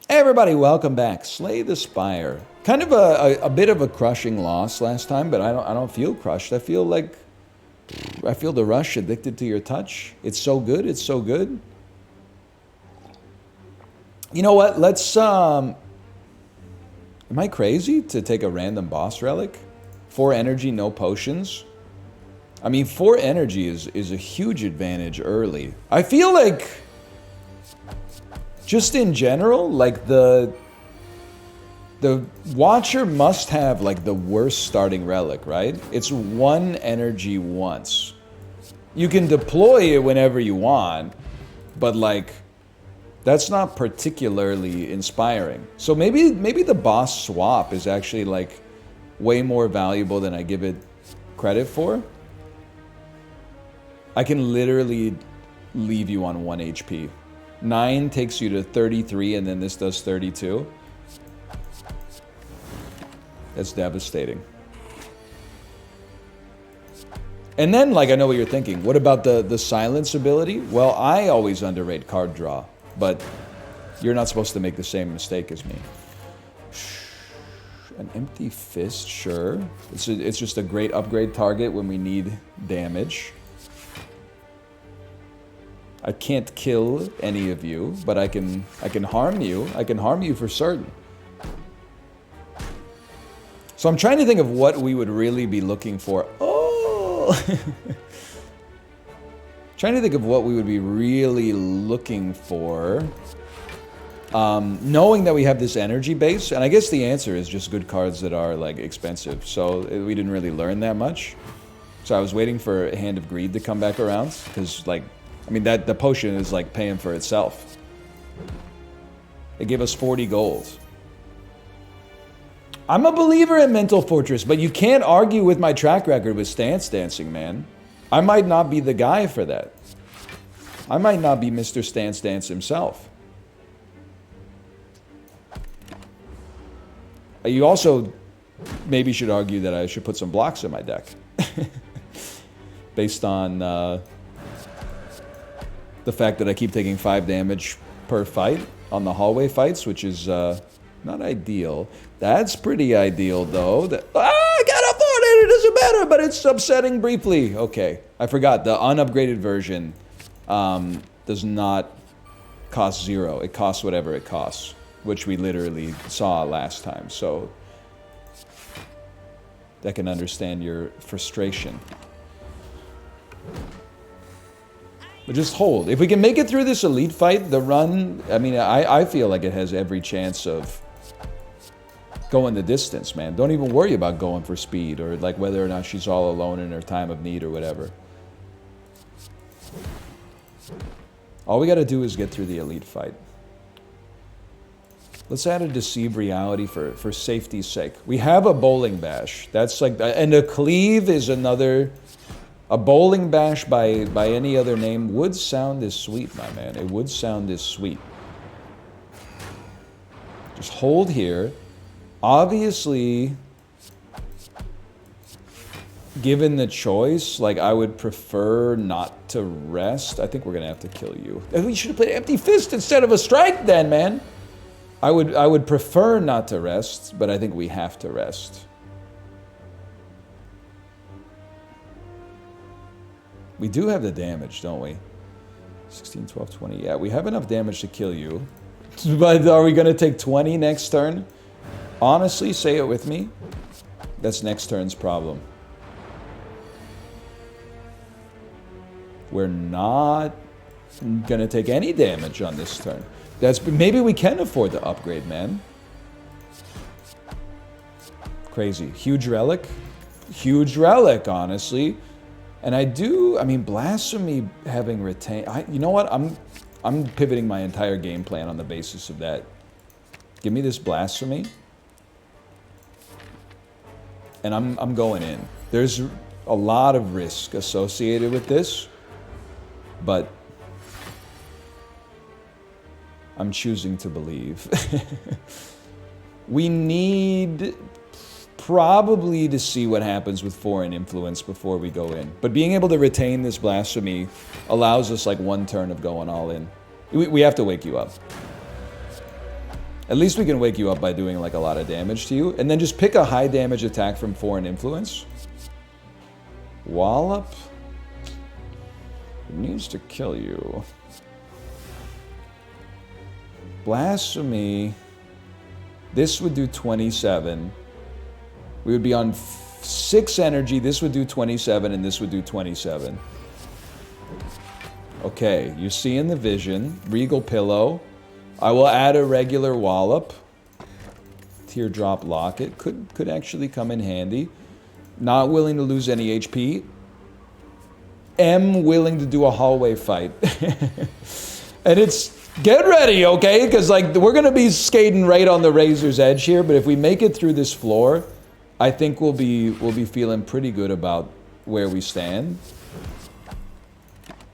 Hey everybody, welcome back. Slay the Spire. Kind of a bit of a crushing loss last time, but I don't feel crushed. I feel the rush, addicted to your touch. It's so good. It's so good. You know what? Am I crazy to take a random boss relic? 4 energy, no potions. I mean, 4 energy is a huge advantage early. I feel like, just in general, like the Watcher must have like the worst starting relic, right? It's 1 energy once. You can deploy it whenever you want, but like that's not particularly inspiring. So maybe the boss swap is actually like way more valuable than I give it credit for. I can literally leave you on 1 HP. 9 takes you to 33, and then this does 32. That's devastating. And then, like, I know what you're thinking. What about the silence ability? Well, I always underrate card draw, but you're not supposed to make the same mistake as me. An empty fist, sure. It's just a great upgrade target when we need damage. I can't kill any of you, but I can harm you. I can harm you for certain. So I'm trying to think of what we would really be looking for. Oh! Trying to think of what we would be really looking for. Knowing that we have this energy base, and I guess the answer is just good cards that are like expensive. So we didn't really learn that much. So I was waiting for Hand of Greed to come back around, because like, I mean, the potion is like paying for itself. It gave us 40 gold. I'm a believer in Mental Fortress, but you can't argue with my track record with stance dancing, man. I might not be the guy for that. I might not be Mr. Stance Dance himself. You also maybe should argue that I should put some blocks in my deck. Based on the fact that I keep taking 5 damage per fight on the hallway fights, which is not ideal. That's pretty ideal, though. I got afford it, it doesn't matter, but it's upsetting briefly. Okay, I forgot. The unupgraded version does not cost 0. It costs whatever it costs, which we literally saw last time. So I can understand your frustration. But just hold. If we can make it through this elite fight, the run, I mean, I feel like it has every chance of going the distance, man. Don't even worry about going for speed or like whether or not she's all alone in her time of need or whatever. All we gotta do is get through the elite fight. Let's add a Deceive Reality for safety's sake. We have a Bowling Bash. That's like, and a Cleave is another. A Bowling Bash by any other name would sound as sweet, my man. It would sound as sweet. Just hold here. Obviously, given the choice, like I would prefer not to rest. I think we're gonna have to kill you. We should have played Empty Fist instead of a Strike then, man. I would prefer not to rest, but I think we have to rest. We do have the damage, don't we? 16, 12, 20. Yeah, we have enough damage to kill you. But are we going to take 20 next turn? Honestly, say it with me. That's next turn's problem. We're not going to take any damage on this turn. Maybe we can afford the upgrade, man. Crazy. Huge relic. Huge relic, honestly. And I mean, Blasphemy having retained... you know what? I'm pivoting my entire game plan on the basis of that. Give me this Blasphemy. And I'm going in. There's a lot of risk associated with this. But I'm choosing to believe. We need probably to see what happens with foreign influence before we go in. But being able to retain this Blasphemy allows us like 1 turn of going all in. We have to wake you up. At least we can wake you up by doing like a lot of damage to you. And then just pick a high damage attack from Foreign Influence. Wallop. It needs to kill you. Blasphemy. This would do 27. We would be on 6 energy. This would do 27, and this would do 27. Okay, you're seeing the vision. Regal Pillow. I will add a regular Wallop. Teardrop Locket. Could actually come in handy. Not willing to lose any HP. Am willing to do a hallway fight. And it's... Get ready, okay? Because like we're gonna be skating right on the razor's edge here, but if we make it through this floor, I think we'll be feeling pretty good about where we stand.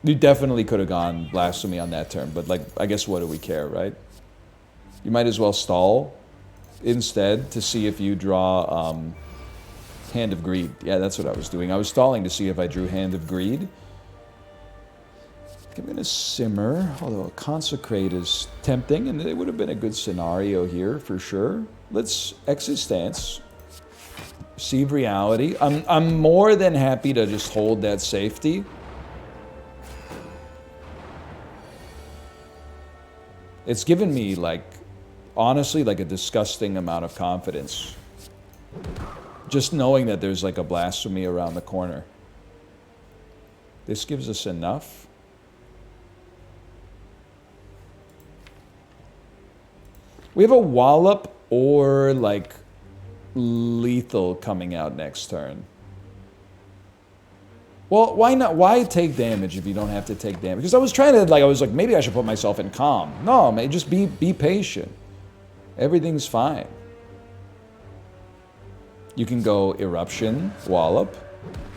You definitely could have gone Blasphemy on that turn, but like I guess what do we care, right? You might as well stall instead to see if you draw Hand of Greed. Yeah, that's what I was doing. I was stalling to see if I drew Hand of Greed. I'm going to Simmer, although a Consecrate is tempting, and it would have been a good scenario here for sure. Let's exit stance. Receive Reality. I'm more than happy to just hold that safety. It's given me, like, honestly, like a disgusting amount of confidence. Just knowing that there's like a Blasphemy around the corner. This gives us enough. We have a Wallop or, like, Lethal coming out next turn. Well, why not? Why take damage if you don't have to take damage? Because I was trying to, like, I was like, maybe I should put myself in calm. No, man, just be patient. Everything's fine. You can go Eruption, Wallop.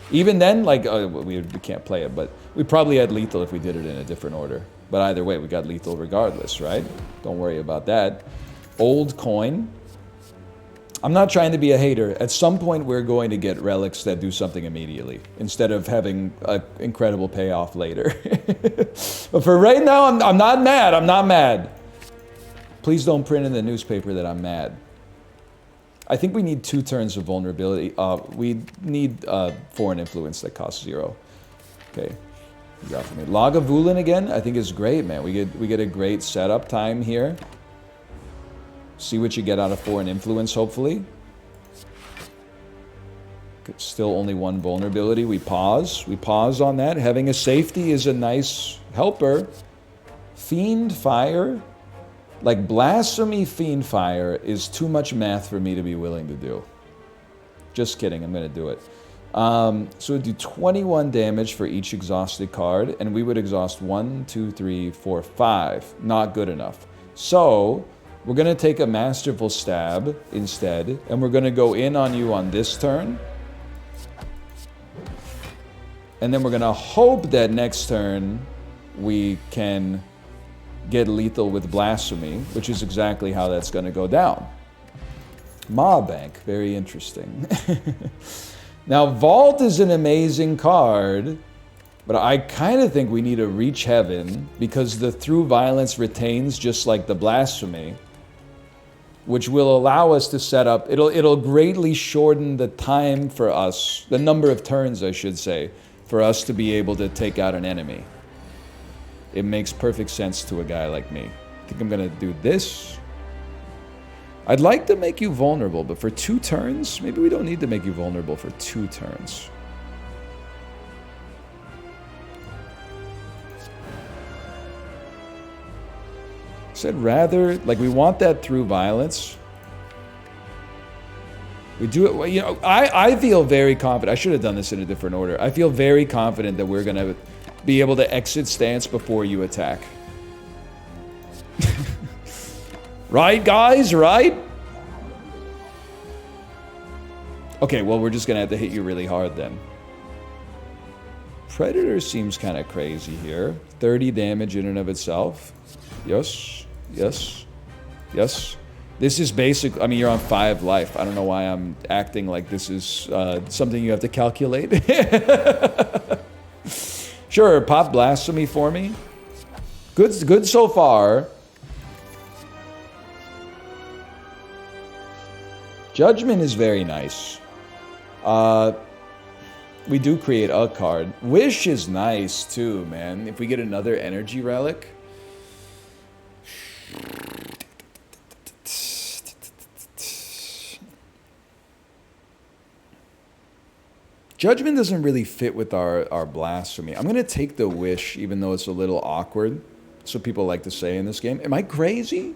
Even then, like, we can't play it, but we probably had Lethal if we did it in a different order. But either way, we got Lethal regardless, right? Don't worry about that. Old Coin. I'm not trying to be a hater. At some point, we're going to get relics that do something immediately, instead of having an incredible payoff later. But for right now, I'm not mad. I'm not mad. Please don't print in the newspaper that I'm mad. I think we need 2 turns of vulnerability. We need Foreign Influence that costs 0. Okay. You got for me. Lagavulin again, I think is great, man. We get a great setup time here. See what you get out of Foreign Influence, hopefully. Still only 1 vulnerability. We pause. We pause on that. Having a safety is a nice helper. Fiend Fire. Like, Blasphemy Fiend Fire is too much math for me to be willing to do. Just kidding. I'm going to do it. So we'd do 21 damage for each exhausted card, and we would exhaust 1, 2, 3, 4, 5. Not good enough. So we're going to take a Masterful Stab instead, and we're going to go in on you on this turn. And then we're going to hope that next turn we can get lethal with Blasphemy, which is exactly how that's going to go down. Maw Bank, very interesting. Now, Vault is an amazing card, but I kind of think we need to Reach Heaven, because the Through Violence retains just like the Blasphemy, which will allow us to set up, it'll greatly shorten the time for us, the number of turns, I should say, for us to be able to take out an enemy. It makes perfect sense to a guy like me. I think I'm going to do this. I'd like to make you vulnerable, but for 2 turns, maybe we don't need to make you vulnerable for 2 turns. Said rather, like, we want that Through Violence. We do it, you know, I feel very confident. I should have done this in a different order. I feel very confident that we're going to be able to exit stance before you attack. Right, guys? Right? Okay, well, we're just going to have to hit you really hard then. Predator seems kind of crazy here. 30 damage in and of itself. Yes. Yes. Yes. This is basic. I mean, you're on 5 life. I don't know why I'm acting like this is something you have to calculate. Sure, pop Blasphemy for me. Good so far. Judgment is very nice. We do create a card. Wish is nice too, man. If we get another energy relic. Judgment doesn't really fit with our blasphemy. I'm going to take the wish, even though it's a little awkward. That's what people like to say in this game. Am I crazy?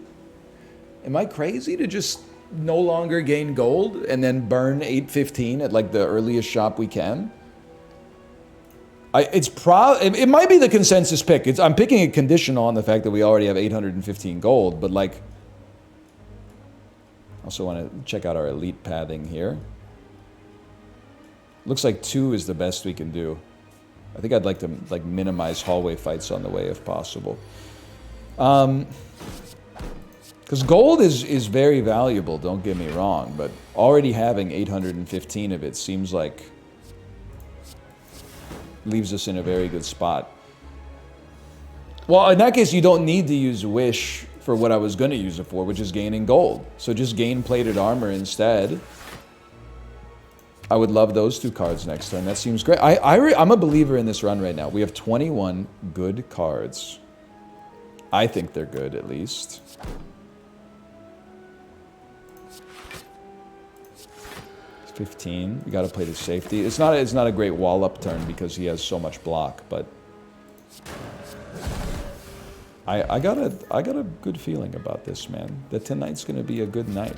Am I crazy to just no longer gain gold and then burn 815 at like the earliest shop we can? It might be the consensus pick. I'm picking it conditional on the fact that we already have 815 gold, but like, also want to check out our elite pathing here. Looks like 2 is the best we can do. I think I'd like to like minimize hallway fights on the way if possible. Because gold is very valuable, don't get me wrong, but already having 815 of it seems like leaves us in a very good spot. Well, in that case, you don't need to use Wish for what I was going to use it for, which is gaining gold. So just gain plated armor instead. I would love those 2 cards next turn. That seems great. I'm a believer in this run right now. We have 21 good cards. I think they're good, at least. It's 15. We got to play the safety. It's not a great wall up turn because he has so much block, but I got a good feeling about this, man. That tonight's going to be a good night.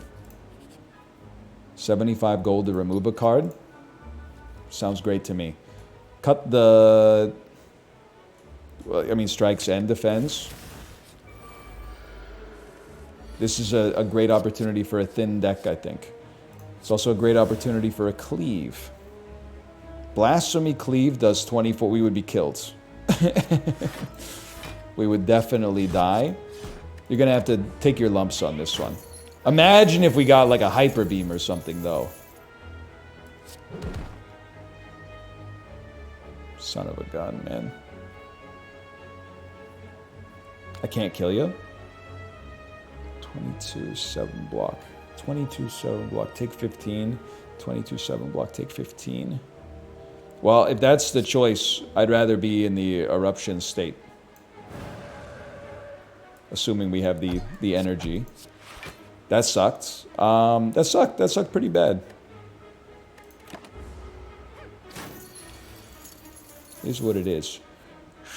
75 gold to remove a card. Sounds great to me. Cut the... Well, I mean, strikes and defense. This is a great opportunity for a thin deck, I think. It's also a great opportunity for a cleave. Blasphemy cleave does 24. We would be killed. We would definitely die. You're going to have to take your lumps on this one. Imagine if we got like a hyper beam or something, though. Son of a gun, man. I can't kill you. 22-7 block. 22-7 block, take 15. 22-7 block, take 15. Well, if that's the choice, I'd rather be in the eruption state. Assuming we have the energy. That sucked. That sucked pretty bad. Is what it is.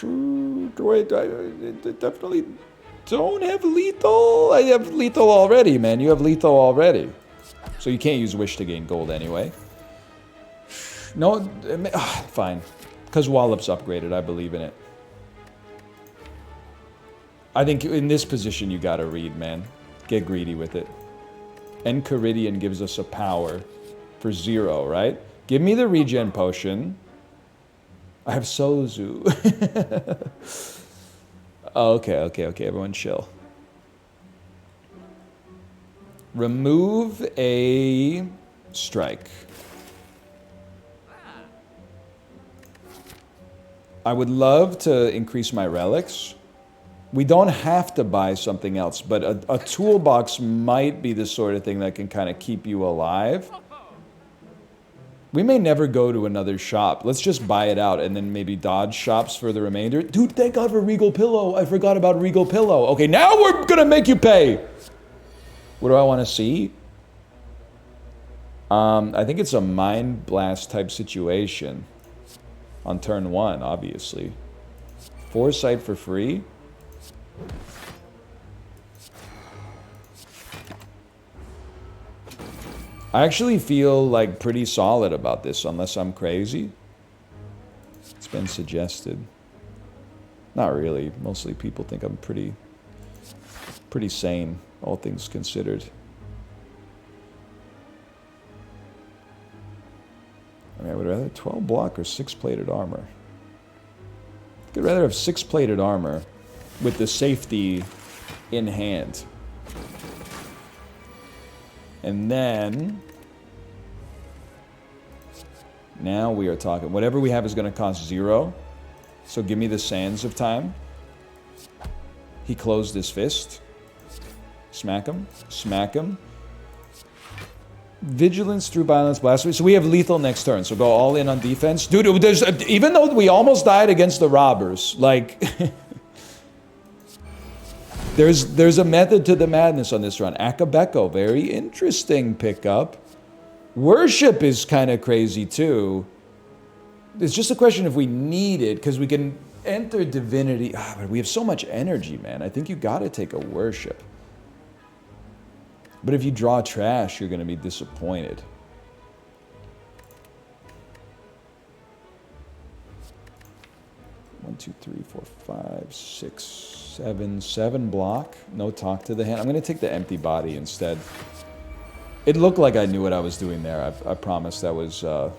Wait, I definitely don't have lethal. I have lethal already, man. You have lethal already. So you can't use Wish to gain gold anyway. No, fine. Because Wallop's upgraded, I believe in it. I think in this position you gotta read, man. Get greedy with it. Enchiridion gives us a power for 0, right? Give me the regen potion. I have Sozu. Oh, okay. Everyone chill. Remove a strike. I would love to increase my relics. We don't have to buy something else, but a toolbox might be the sort of thing that can kind of keep you alive. We may never go to another shop. Let's just buy it out and then maybe dodge shops for the remainder. Dude, thank God for Regal Pillow. I forgot about Regal Pillow. Okay, now we're gonna make you pay. What do I want to see? I think it's a Mind Blast type situation. On turn 1, obviously. Foresight for free. I actually feel like pretty solid about this, unless I'm crazy. It's been suggested. Not really. Mostly people think I'm pretty sane, all things considered. I mean, I would rather 12 block or 6 plated armor. I'd rather have 6 plated armor with the safety in hand. And then, now we are talking. Whatever we have is going to cost 0. So give me the Sands of Time. He closed his fist. Smack him. Smack him. Vigilance through violence, blasphemy. So we have lethal next turn. So go all in on defense. Dude, there's, even though we almost died against the robbers, like... there's a method to the madness on this run. Akabeko, very interesting pickup. Worship is kind of crazy too. It's just a question if we need it, because we can enter divinity. But we have so much energy, man. I think you got to take a worship. But if you draw trash, you're going to be disappointed. One, two, three, four, five, six, seven block. No talk to the hand. I'm going to take the empty body instead. It looked like I knew what I was doing there. I promise that was a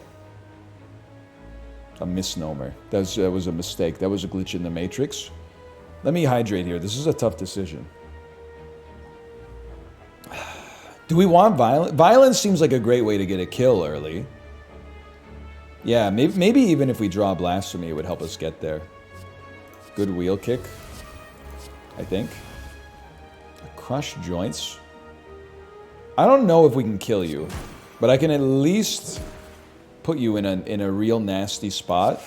misnomer. That was a mistake. That was a glitch in the matrix. Let me hydrate here. This is a tough decision. Do we want violence? Violence seems like a great way to get a kill early. Yeah, maybe even if we draw Blasphemy, it would help us get there. Good wheel kick, I think. Crush joints. I don't know if we can kill you, but I can at least put you in a real nasty spot.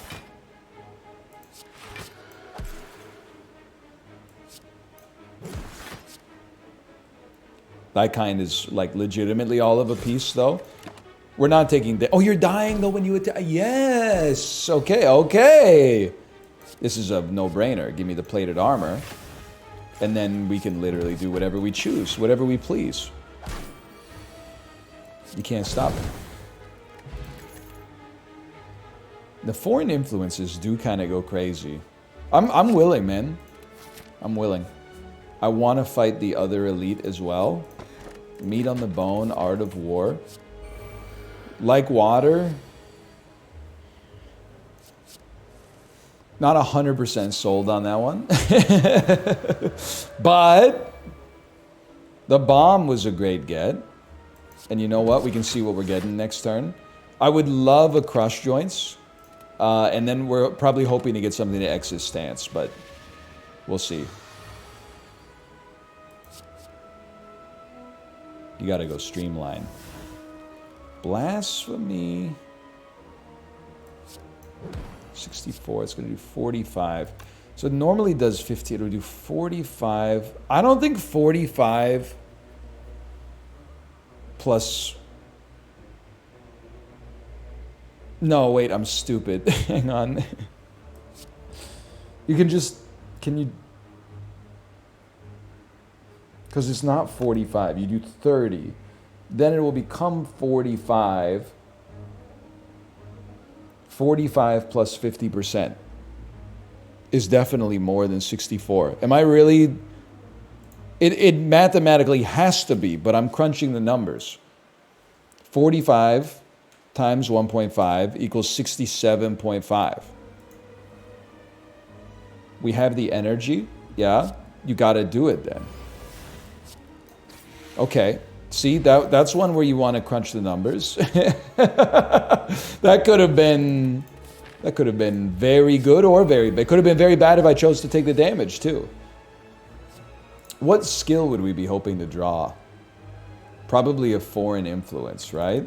That kind is like legitimately all of a piece though. We're not taking the... Oh, you're dying though when you attack. Yes. Okay, okay. This is a no-brainer. Give me the plated armor. And then we can literally do whatever we choose, whatever we please. You can't stop it. The foreign influences do kind of go crazy. I'm willing, man. I'm willing. I want to fight the other elite as well. Meat on the bone, art of war. Like water. Not 100% sold on that one. But the bomb was a great get. And you know what? We can see what we're getting next turn. I would love a crush joints. And then we're probably hoping to get something to exit stance, but we'll see. You gotta go streamline. Blasphemy. 64, it's gonna do 45. So it normally does 50, it'll do 45. I don't think 45 plus... No, wait, I'm stupid. Hang on. You can just... Can you... Because it's not 45. You do 30. Then it will become 45. 45 plus 50% is definitely more than 64. Am I really... It mathematically has to be, but I'm crunching the numbers. 45 times 1.5 equals 67.5. We have the energy. Yeah, you got to do it then. Okay, see, that's one where you want to crunch the numbers. That could have been very good or very bad. It could have been very bad if I chose to take the damage too. What skill would we be hoping to draw? Probably a foreign influence, right?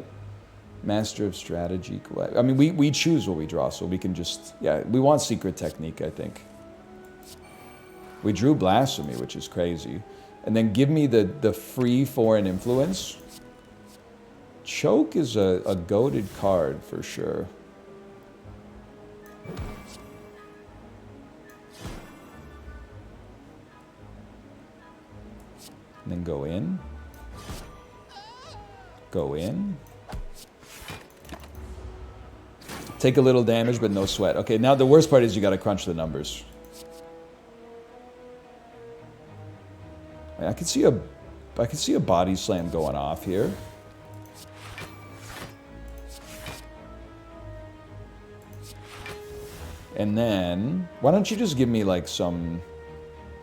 Master of strategy. I mean, we choose what we draw, so we can just, yeah, we want secret technique, I think. We drew blasphemy, which is crazy. And then give me the free foreign influence. Choke is a goated card for sure. And then go in. Go in. Take a little damage, but no sweat. Okay, now the worst part is you got to crunch the numbers. I could see a body slam going off here. And then, why don't you just give me like some...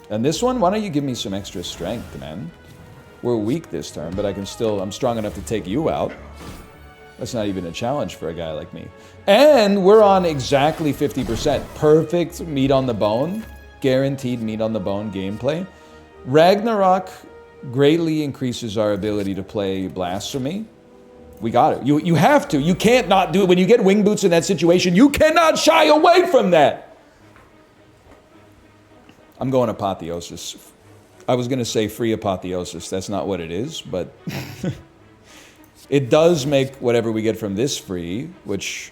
And this one, why don't you give me some extra strength, man? We're weak this turn, but I'm strong enough to take you out. That's not even a challenge for a guy like me. And we're on exactly 50%. Perfect meat on the bone. Guaranteed meat on the bone gameplay. Ragnarok greatly increases our ability to play Blasphemy. We got it. You have to. You can't not do it. When you get wing boots in that situation, you cannot shy away from that. I'm going Apotheosis. I was going to say free Apotheosis. That's not what it is, but it does make whatever we get from this free, which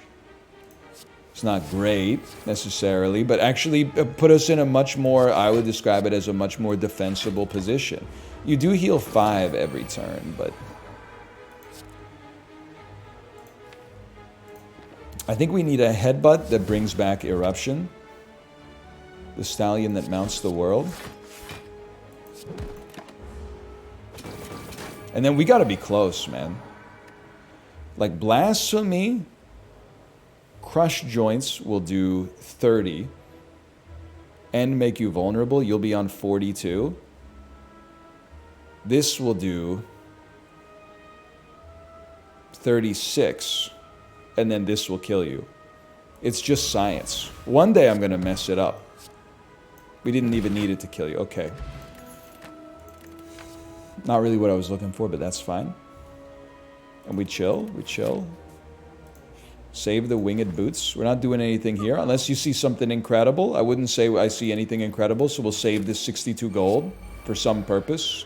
is not great necessarily, but actually put us in a much more, I would describe it as a much more defensible position. You do heal 5 every turn, but I think we need a headbutt that brings back Eruption. The stallion that mounts the world. And then we gotta be close, man. Like Blasphemy, Crush Joints will do 30 and make you vulnerable. You'll be on 42. This will do 36, and then this will kill you. It's just science. One day I'm gonna mess it up. We didn't even need it to kill you. Okay. Not really what I was looking for, but that's fine. And we chill. We chill. Save the winged boots. We're not doing anything here unless you see something incredible. I wouldn't say I see anything incredible, so we'll save this 62 gold for some purpose.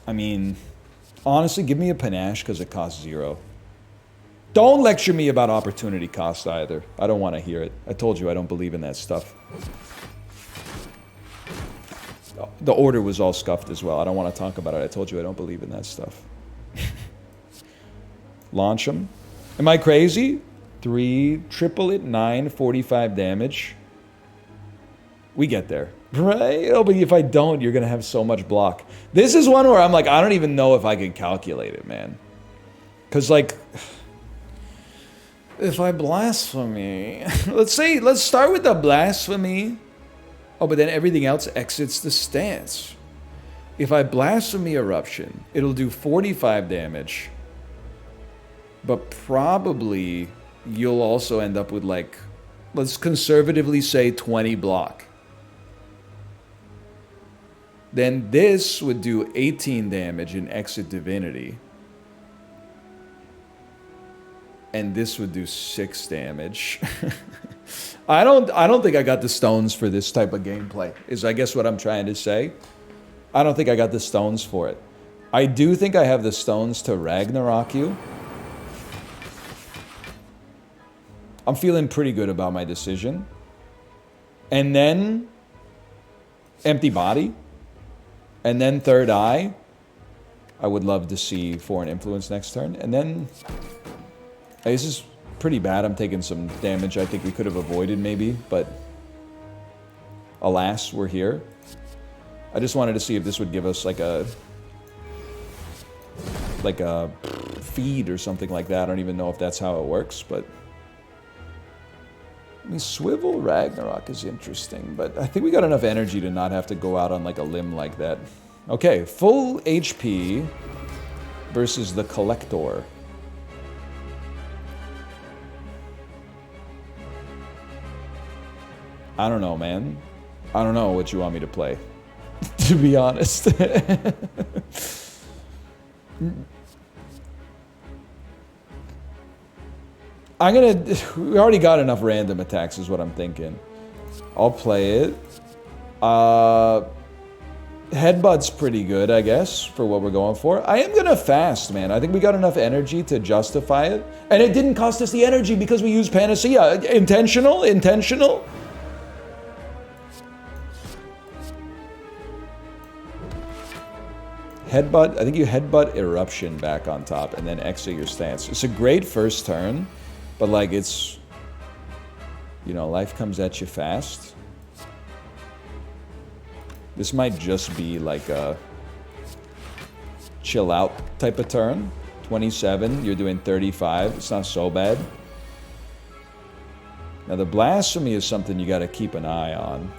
I mean, honestly, give me a panache because it costs 0. Don't lecture me about opportunity cost either. I don't want to hear it. I told you I don't believe in that stuff. The order was all scuffed as well. I don't want to talk about it. I told you I don't believe in that stuff. Launch them. Am I crazy? 3, triple it, 9, 45 damage. We get there. Right? Oh, but if I don't, you're going to have so much block. This is one where I'm like, I don't even know if I can calculate it, man. Because, like, if I Blasphemy... let's start with the Blasphemy. Oh, but then everything else exits the stance. If I Blasphemy Eruption, it'll do 45 damage. But probably you'll also end up with, like, let's conservatively say 20 block. Then this would do 18 damage in Exit Divinity. And this would do 6 damage. I don't think I got the stones for this type of gameplay, is I guess what I'm trying to say. I don't think I got the stones for it. I do think I have the stones to Ragnarok you. I'm feeling pretty good about my decision. And then Empty Body. And then Third Eye. I would love to see Foreign Influence next turn. And then... this is pretty bad. I'm taking some damage I think we could have avoided maybe. But alas, we're here. I just wanted to see if this would give us like a feed or something like that. I don't even know if that's how it works, but... I mean, Swivel Ragnarok is interesting, but I think we got enough energy to not have to go out on like a limb like that. Okay, full HP versus the Collector. I don't know, man. I don't know what you want me to play, to be honest. We already got enough random attacks is what I'm thinking. I'll play it. Headbutt's pretty good, I guess, for what we're going for. I am gonna fast, man. I think we got enough energy to justify it. And it didn't cost us the energy because we used Panacea. Intentional? Intentional? Headbutt, I think you headbutt Eruption back on top and then exit your stance. It's a great first turn. But, like, it's, you know, life comes at you fast. This might just be, like, a chill out type of turn. 27, you're doing 35. It's not so bad. Now, the Blasphemy is something you got to keep an eye on.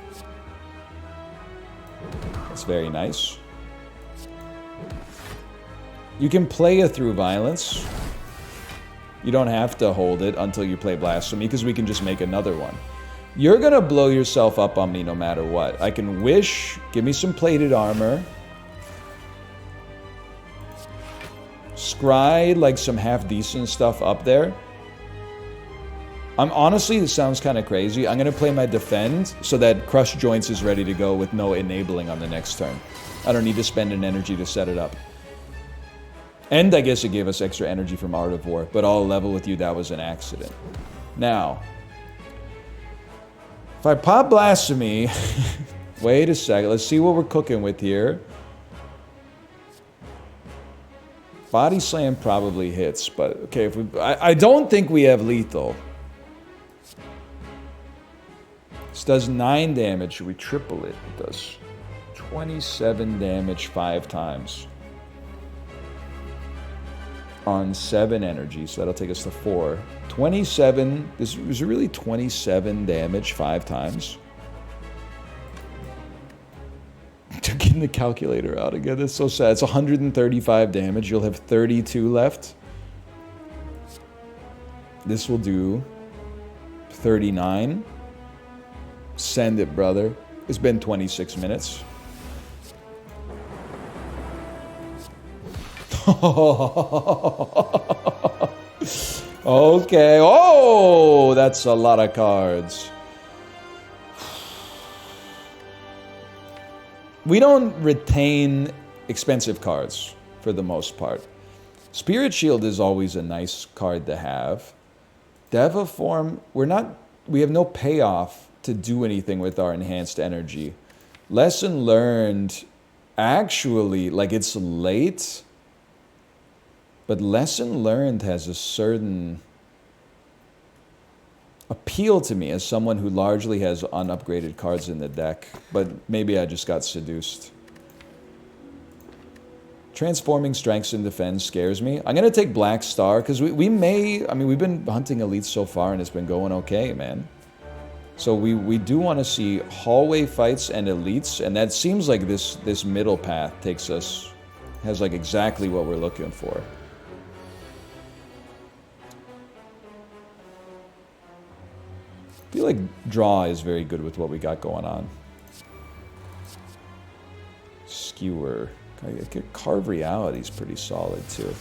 That's very nice. You can play it through violence. You don't have to hold it until you play Blasphemy, because we can just make another one. You're gonna blow yourself up on me no matter what. I can wish, give me some plated armor. scry like some half-decent stuff up there. Honestly, this sounds kind of crazy. I'm going to play my defend so that Crush Joints is ready to go with no enabling on the next turn. I don't need to spend an energy to set it up. And I guess it gave us extra energy from Art of War, but I'll level with you, that was an accident. Now, if I pop Blasphemy, wait a second, let's see what we're cooking with here. Body Slam probably hits, but okay, if we, I don't think we have lethal. This does 9 damage. Should we triple it? It does 27 damage 5 times. On 7 energy, so that'll take us to 4. 27, this was really 27 damage 5 times. Getting the calculator out again, that's so sad. It's 135 damage, you'll have 32 left. This will do 39. Send it, brother. It's been 26 minutes. Okay. Oh, that's a lot of cards. We don't retain expensive cards for the most part. Spirit Shield is always a nice card to have. Devaform, we have no payoff to do anything with our enhanced energy. Lesson learned, actually, like it's late, but lesson learned has a certain appeal to me as someone who largely has unupgraded cards in the deck, but maybe I just got seduced. Transforming Strengths and Defense scares me. I'm going to take Black Star, because we may, I mean, we've been hunting elites so far and it's been going okay, man. So we do want to see hallway fights and elites, and that seems like this middle path takes us, has like exactly what we're looking for. I feel like draw is very good with what we got going on. Skewer. Carve Reality is pretty solid too.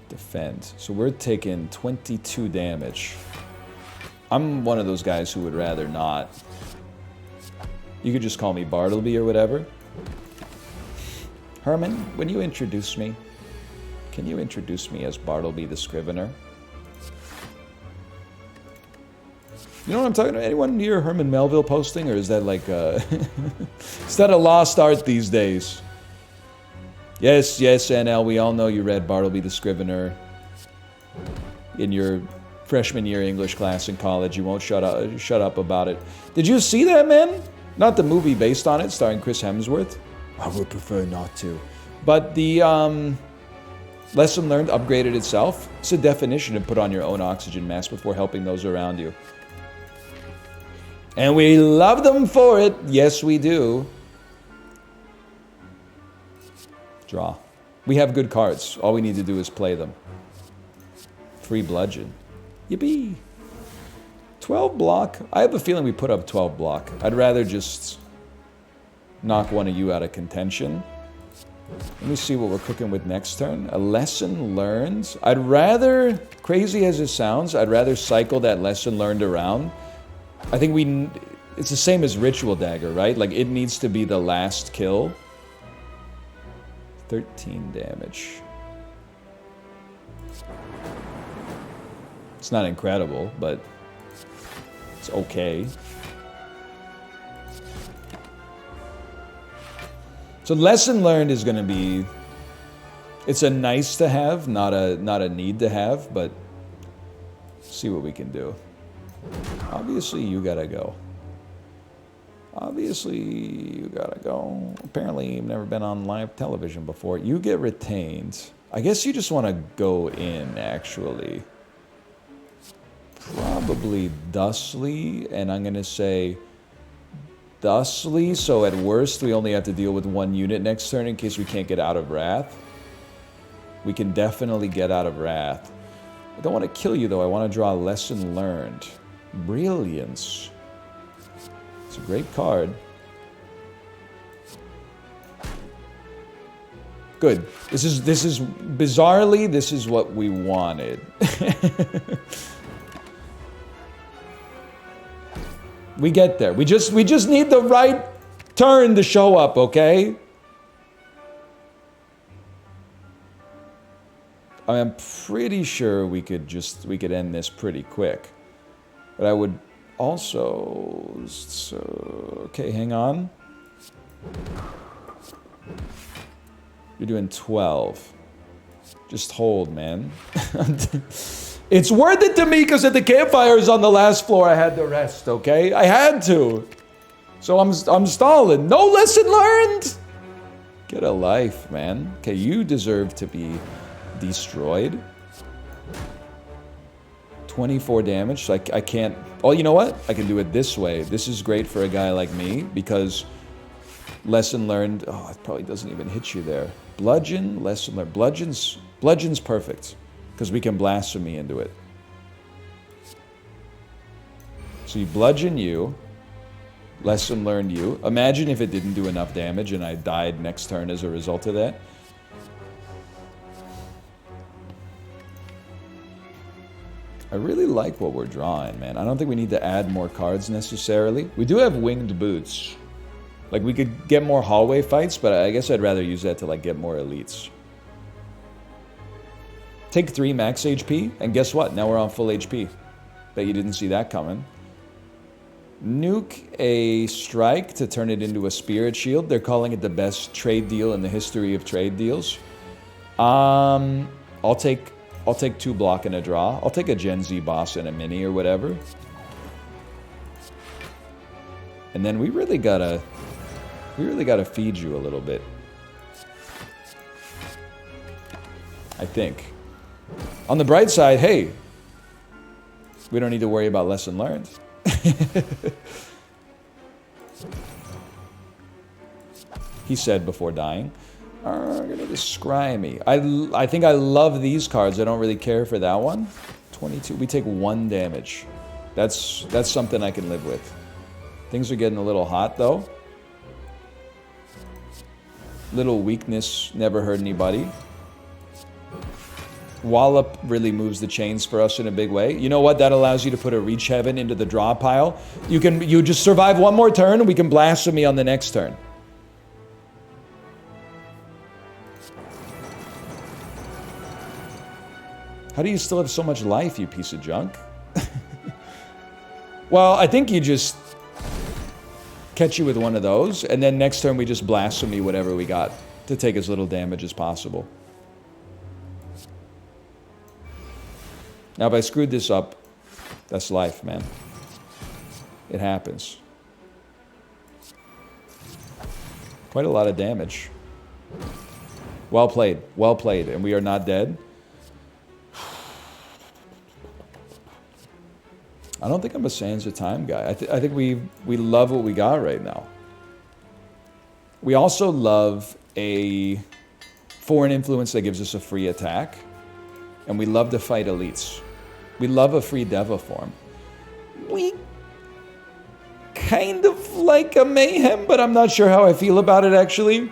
Defend. So we're taking 22 damage. I'm one of those guys who would rather not. You could just call me Bartleby or whatever. Herman, when you introduce me, can you introduce me as Bartleby the Scrivener? You know what I'm talking about? Anyone near Herman Melville posting, or is that like is that a lost art these days? Yes, NL, we all know you read Bartleby the Scrivener in your freshman year English class in college. You won't shut up about it. Did you see that, man? Not the movie based on it, starring Chris Hemsworth. I would prefer not to. But the lesson learned upgraded itself. It's a definition to put on your own oxygen mask before helping those around you. And we love them for it. Yes, we do. Draw. We have good cards. All we need to do is play them. Free bludgeon. Yippee. 12 block. I have a feeling we put up 12 block. I'd rather just knock one of you out of contention. Let me see what we're cooking with next turn. A lesson learned. I'd rather, crazy as it sounds, I'd rather cycle that lesson learned around. I think it's the same as Ritual Dagger, right? Like it needs to be the last kill. 13 damage. It's not incredible, but it's okay. So lesson learned is going to be, it's a nice to have, not a need to have, but see what we can do. Obviously, you gotta go. Obviously, you gotta go. Apparently, you've never been on live television before. You get retained. I guess you just want to go in, actually. Probably Dustly, and I'm going to say Dustly, so at worst, we only have to deal with 1 unit next turn in case we can't get out of Wrath. We can definitely get out of Wrath. I don't want to kill you, though. I want to draw a Lesson Learned. Brilliance. It's a great card. Good. This is bizarrely, this is what we wanted. We get there. We just need the right turn to show up, okay? I'm pretty sure we could end this pretty quick. But I would also... okay, hang on. You're doing 12. Just hold, man. It's worth it to me because at the campfires on the last floor I had to rest, okay? I had to. So I'm stalling. No lesson learned! Get a life, man. Okay, you deserve to be destroyed. 24 damage, so I can't... Oh, you know what? I can do it this way. This is great for a guy like me, because lesson learned... Oh, it probably doesn't even hit you there. Bludgeon, lesson learned. Bludgeon's perfect, because we can blasphemy into it. So you bludgeon you, lesson learned you. Imagine if it didn't do enough damage and I died next turn as a result of that. I really like what we're drawing, man. I don't think we need to add more cards necessarily. We do have winged boots. Like, we could get more hallway fights, but I guess I'd rather use that to, like, get more elites. Take 3 max HP, and guess what? Now we're on full HP. Bet you didn't see that coming. Nuke a strike to turn it into a spirit shield. They're calling it the best trade deal in the history of trade deals. I'll take 2 block and a draw. I'll take a Gen Z boss and a mini or whatever. And then we really gotta feed you a little bit. I think. On the bright side, hey, we don't need to worry about lesson learned. He said before dying. Gonna descry me. I think I love these cards. I don't really care for that one. 22. We take 1 damage. That's something I can live with. Things are getting a little hot though. Little weakness never hurt anybody. Wallop really moves the chains for us in a big way. You know what? That allows you to put a Reach Heaven into the draw pile. You just survive 1 more turn and we can blasphemy on the next turn. How do you still have so much life, you piece of junk? Well, I think you just catch you with one of those, and then next turn we just blasphemy whatever we got to take as little damage as possible. Now, if I screwed this up, that's life, man. It happens. Quite a lot of damage. Well played, and we are not dead. I don't think I'm a Sands of Time guy. I think we love what we got right now. We also love a foreign influence that gives us a free attack. And we love to fight elites. We love a free Deva form. We kind of like a Mayhem, but I'm not sure how I feel about it, actually.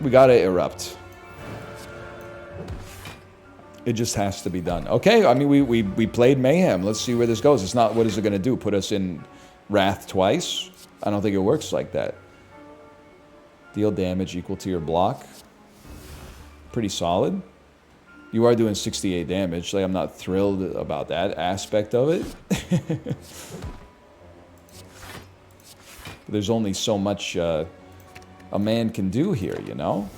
We gotta erupt. It just has to be done. Okay, I mean, we played Mayhem. Let's see where this goes. It's not, what is it gonna do? Put us in Wrath twice? I don't think it works like that. Deal damage equal to your block. Pretty solid. You are doing 68 damage. Like, I'm not thrilled about that aspect of it. There's only so much a man can do here, you know?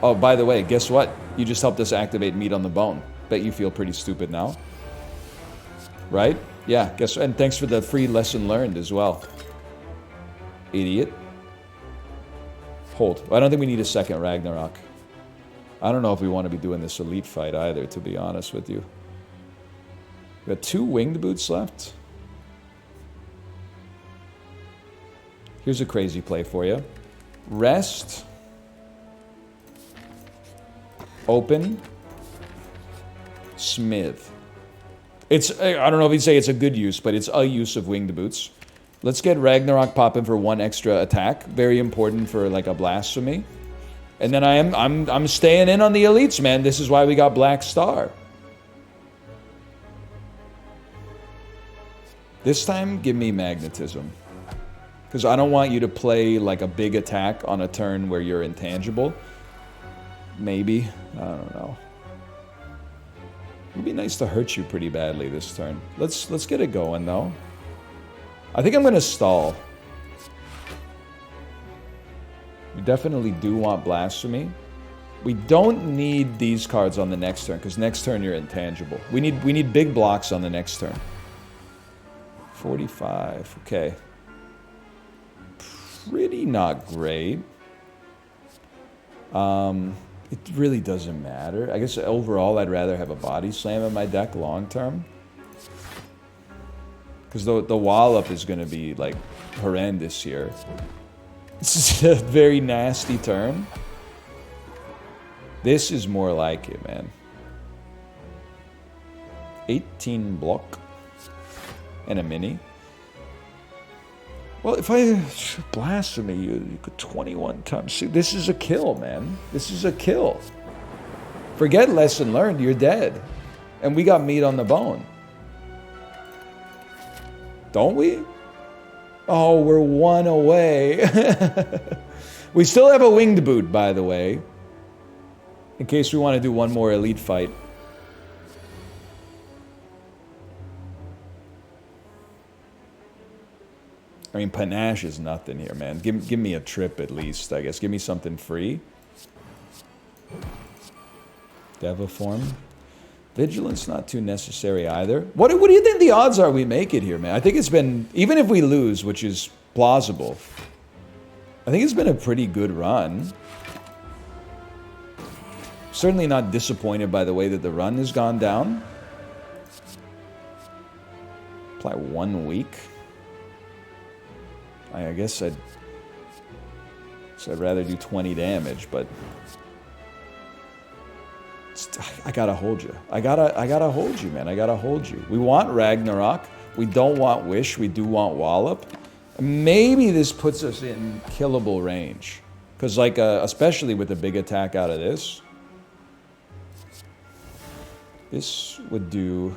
Oh, by the way, guess what? You just helped us activate Meat on the Bone. Bet you feel pretty stupid now. Right? Yeah, guess, and thanks for the free lesson learned as well. Idiot. Hold. I don't think we need a second Ragnarok. I don't know if we want to be doing this elite fight either, to be honest with you. We got 2 winged boots left. Here's a crazy play for you. Rest. Open. Smith. It's, I don't know if you'd say it's a good use, but it's a use of winged boots. Let's get Ragnarok popping for 1 extra attack. Very important for like a blasphemy. And then I'm staying in on the elites, man. This is why we got Black Star. This time, give me magnetism. Because I don't want you to play like a big attack on a turn where you're intangible. Maybe. I don't know. It'd be nice to hurt you pretty badly this turn. Let's get it going though. I think I'm gonna stall. We definitely do want Blasphemy. We don't need these cards on the next turn, because next turn you're intangible. We need big blocks on the next turn. 45, okay. Pretty not great. It really doesn't matter. I guess overall I'd rather have a Body Slam in my deck long term. Because the wallop is going to be like horrendous here. This is a very nasty turn. This is more like it, man. 18 block. And a mini. Well, if I blasphemy you could 21 times. See, this is a kill, man. This is a kill. Forget lesson learned, you're dead. And we got meat on the bone. Don't we? Oh, we're 1 away. We still have a winged boot, by the way. In case we want to do one more elite fight. I mean, panache is nothing here, man. Give me a trip at least, I guess. Give me something free. Devil form. Vigilance not too necessary either. What do you think the odds are we make it here, man? I think it's been, even if we lose, which is plausible, I think it's been a pretty good run. Certainly not disappointed by the way that the run has gone down. Apply 1 week. I guess I'd rather do 20 damage, but I gotta hold you. I gotta hold you, man. I gotta hold you. We want Ragnarok. We don't want Wish. We do want Wallop. Maybe this puts us in killable range, because like especially with a big attack out of this, this would do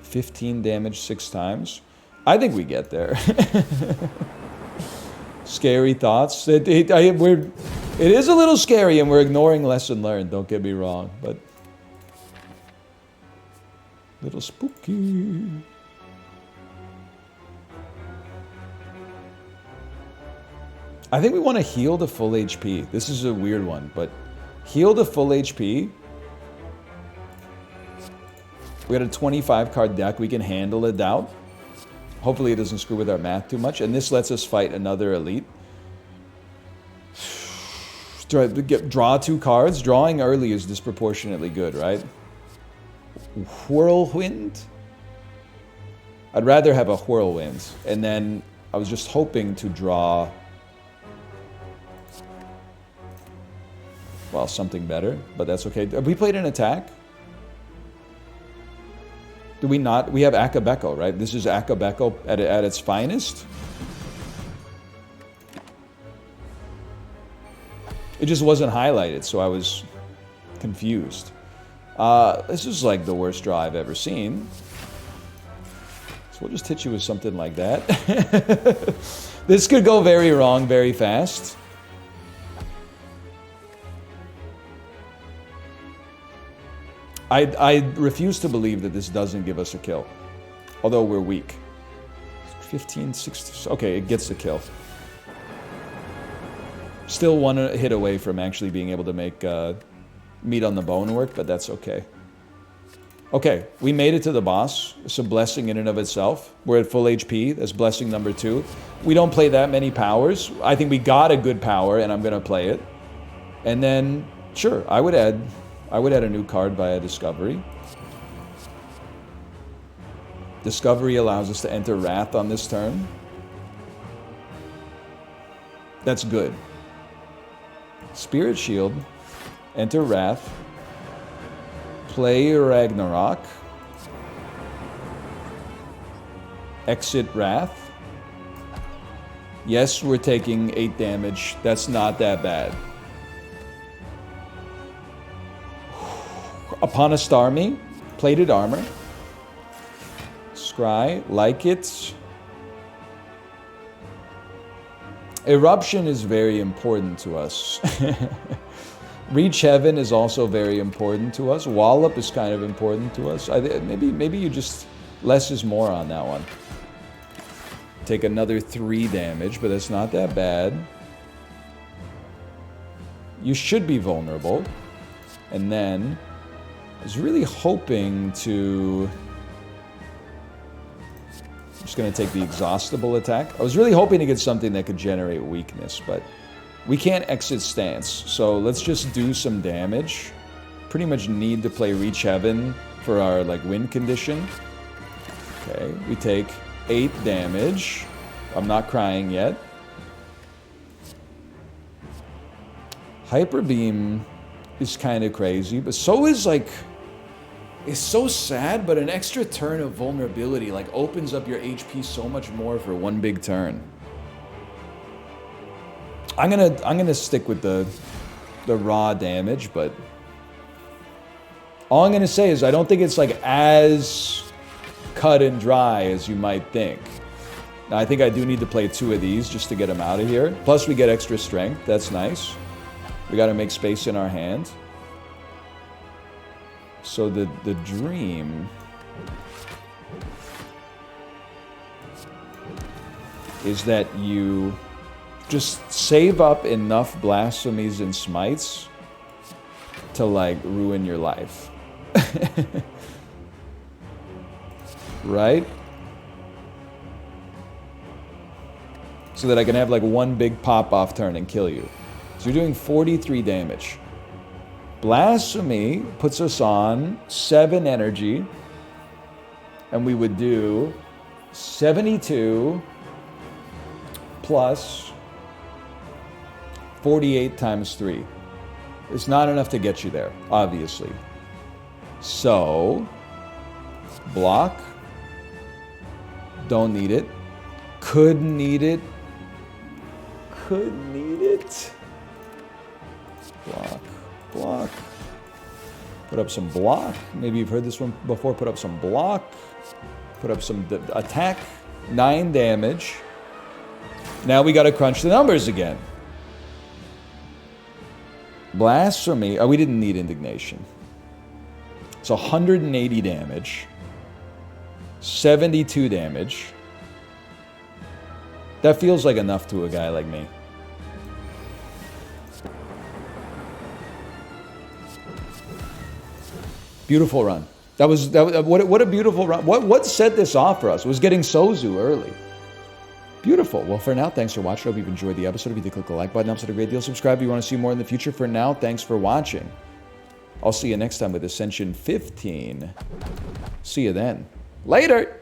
15 damage 6 times. I think we get there. Scary thoughts. It is a little scary, and we're ignoring lesson learned. Don't get me wrong, but a little spooky. I think we want to heal to full HP. This is a weird one, but heal to full HP. We got a 25 card deck. We can handle a doubt. Hopefully it doesn't screw with our math too much. And this lets us fight another elite. Draw 2 cards. Drawing early is disproportionately good, right? Whirlwind? I'd rather have a Whirlwind. And then I was just hoping to draw, well, something better. But that's okay. Have we played an attack? Do we not? We have Akabeko, right? This is Akabeko at its finest. It just wasn't highlighted, so I was confused. This is like the worst draw I've ever seen. So we'll just hit you with something like that. This could go very wrong very fast. I refuse to believe that this doesn't give us a kill. Although we're weak. 15, 16... Okay, it gets the kill. Still 1 hit away from actually being able to make meat on the bone work, but that's okay. Okay, we made it to the boss. It's a blessing in and of itself. We're at full HP. That's blessing number 2. We don't play that many powers. I think we got a good power, and I'm going to play it. And then, sure, I would add a new card via Discovery. Discovery allows us to enter Wrath on this turn. That's good. Spirit Shield, enter Wrath, play Ragnarok, exit Wrath, Yes, we're taking 8 damage. That's not that bad. Upon a Starmie, plated armor. Scry, like it. Eruption is very important to us. Reach Heaven is also very important to us. Wallop is kind of important to us. Maybe you just less is more on that one. Take another 3 damage, but that's not that bad. You should be vulnerable. And then I was really hoping to... I'm just going to take the exhaustible attack. I was really hoping to get something that could generate weakness, but we can't exit stance. So let's just do some damage. Pretty much need to play Reach Heaven for our win condition. Okay, we take 8 damage. I'm not crying yet. Hyper Beam is kind of crazy, but so is it's so sad, but an extra turn of vulnerability opens up your HP so much more for one big turn. I'm gonna stick with the raw damage, but all I'm gonna say is I don't think it's as cut and dry as you might think. Now, I think I do need to play 2 of these just to get them out of here. Plus we get extra strength. That's nice. We got to make space in our hand. So the dream is that you just save up enough blasphemies and smites to ruin your life. Right? So that I can have one big pop-off turn and kill you. So you're doing 43 damage. Blasphemy puts us on 7 energy. And we would do 72 plus 48 times 3. It's not enough to get you there, obviously. So, block. Don't need it. Could need it. Could need it. Block. Block. Put up some block. Maybe you've heard this one before. Put up some block. Put up some attack. 9 damage. Now we got to crunch the numbers again. Blasphemy. Oh, we didn't need indignation. So 180 damage. 72 damage. That feels like enough to a guy like me. Beautiful run. What a beautiful run. What set this off for us? It was getting Sozu early. Beautiful. Well, for now, thanks for watching. I hope you've enjoyed the episode. If you did, click the like button. Helps out a great deal. Subscribe if you want to see more in the future. For now, thanks for watching. I'll see you next time with Ascension 15. See you then. Later!